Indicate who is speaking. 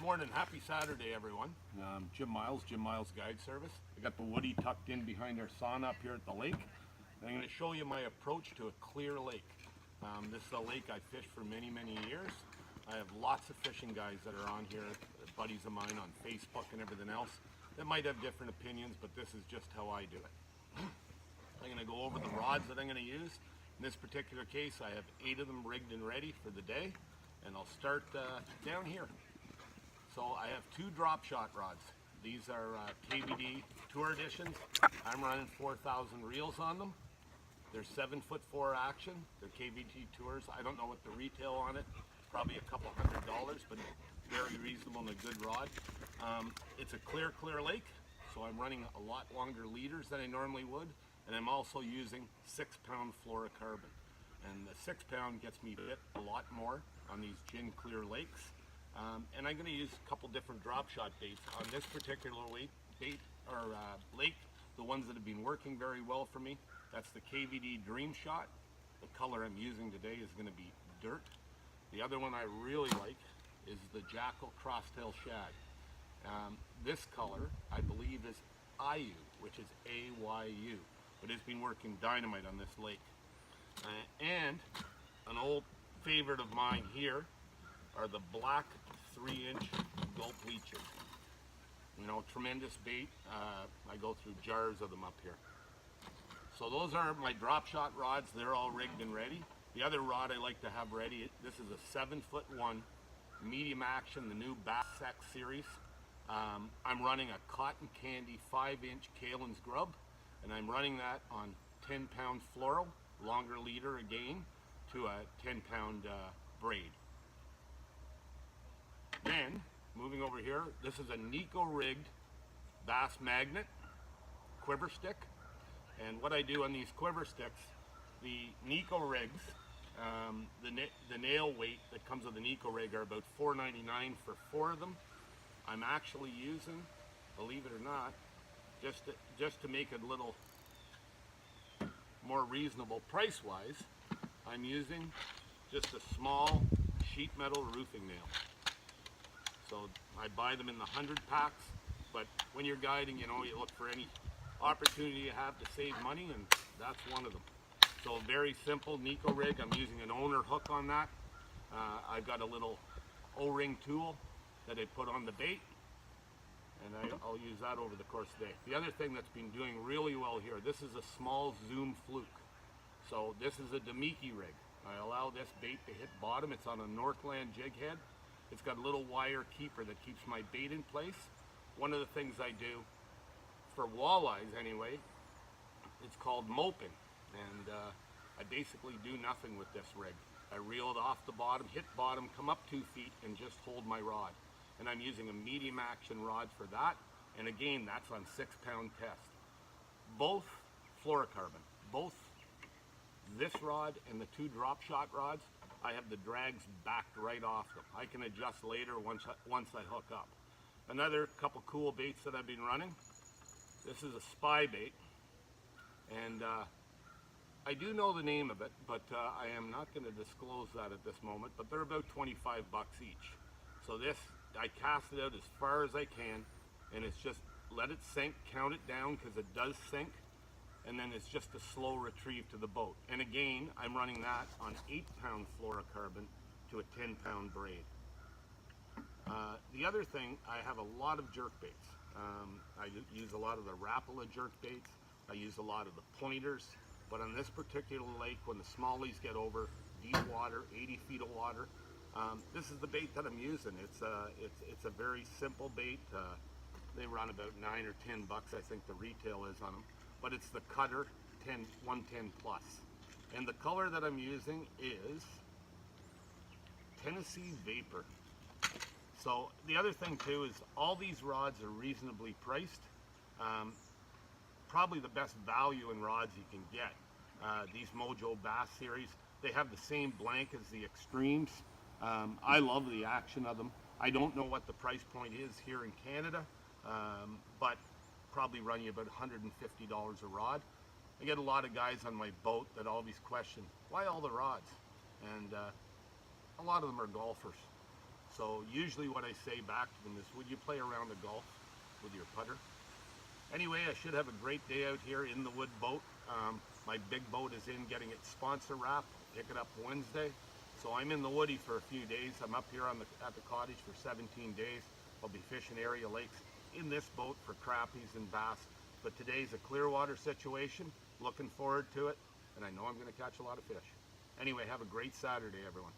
Speaker 1: morning, happy Saturday everyone. Jim Miles Guide Service. I got the Woody tucked in behind our sauna up here at the lake. And I'm going to show you my approach to a clear lake. This is a lake I fished for many years. I have lots of fishing guys that are on here, buddies of mine on Facebook and everything else, that might have different opinions, but this is just how I do it. I'm going to go over the rods that I'm going to use. In this particular case, I have 8 of them rigged and ready for the day, and I'll start down here. So I have 2 drop shot rods. These are KVD Tour Editions. I'm running 4,000 reels on them. They're 7'4" action. They're KVD Tours. I don't know what the retail on it. Probably a couple $100, but very reasonable and a good rod. It's a clear lake, so I'm running a lot longer leaders than I normally would, and I'm also using 6-pound fluorocarbon. And the 6-pound gets me bit a lot more on these gin clear lakes. And I'm going to use a couple different drop shot baits on this particular lake. The ones that have been working very well for me. That's the KVD Dream Shot. The color I'm using today is going to be dirt. The other one I really like is the Jackal Crosstail Shad. This color, I believe, is Ayu, which is A-Y-U, but it's been working dynamite on this lake. And an old favorite of mine here are the black 3-inch gulp leeches. You know, tremendous bait. I go through jars of them up here. So those are my drop shot rods. They're all rigged and ready. The other rod I like to have ready, this is a 7'1" medium action, the new Bass X series. I'm running a cotton candy 5-inch Kalin's grub, and I'm running that on 10-pound fluoro, longer leader again, to a 10-pound braid. Then, moving over here, this is a Nico rigged bass magnet quiver stick. And what I do on these quiver sticks, the Nico rigs, the nail weight that comes with the Nico rig are about $4.99 for 4 of them. I'm actually using, believe it or not, just to make it a little more reasonable price-wise, I'm using just a small sheet metal roofing nail. So I buy them in the 100 packs, but when you're guiding, you know, you look for any opportunity you have to save money, and that's one of them. So a very simple Nico rig. I'm using an owner hook on that. I've got a little O-ring tool that I put on the bait, and I'll use that over the course of the day. The other thing that's been doing really well here, this is a small zoom fluke. So this is a Damiki rig. I allow this bait to hit bottom. It's on a Northland jig head. It's got a little wire keeper that keeps my bait in place. One of the things I do for walleyes anyway, it's called moping, and I basically do nothing with this rig. I reel it off the bottom, hit bottom, come up 2 feet, and just hold my rod. And I'm using a medium action rod for that, and again, that's on 6-pound test. Both fluorocarbon, both this rod and the 2 drop shot rods, I have the drags backed right off them. I can adjust later once I hook up. Another couple cool baits that I've been running. This is a spy bait, and I do know the name of it, but I am not going to disclose that at this moment, but they're about 25 bucks each. So this, I cast it out as far as I can, and it's just let it sink, count it down because it does sink, and then it's just a slow retrieve to the boat. And again, I'm running that on 8-pound fluorocarbon to a 10-pound braid. The other thing, I have a lot of jerk baits. I use a lot of the Rapala jerk baits. I use a lot of the pointers. But on this particular lake, when the smallies get over deep water, 80 feet of water, this is the bait that I'm using. It's a very simple bait. They run about 9 or 10 bucks, I think the retail is on them. But it's the Cutter 110 plus. And the color that I'm using is Tennessee Vapor. So the other thing too is all these rods are reasonably priced. Probably the best value in rods you can get. These Mojo Bass series, they have the same blank as the Extremes. I love the action of them. I don't know what the price point is here in Canada, but probably run you about $150 a rod. I get a lot of guys on my boat that always question, why all the rods? And a lot of them are golfers. So usually what I say back to them is, would you play around the golf with your putter? Anyway, I should have a great day out here in the wood boat. My big boat is in getting its sponsor wrap. Pick it up Wednesday. So I'm in the woody for a few days. I'm up here at the cottage for 17 days. I'll be fishing area lakes in this boat for crappies and bass. But today's a clear water situation. Looking forward to it. And I know I'm going to catch a lot of fish. Anyway, have a great Saturday, everyone.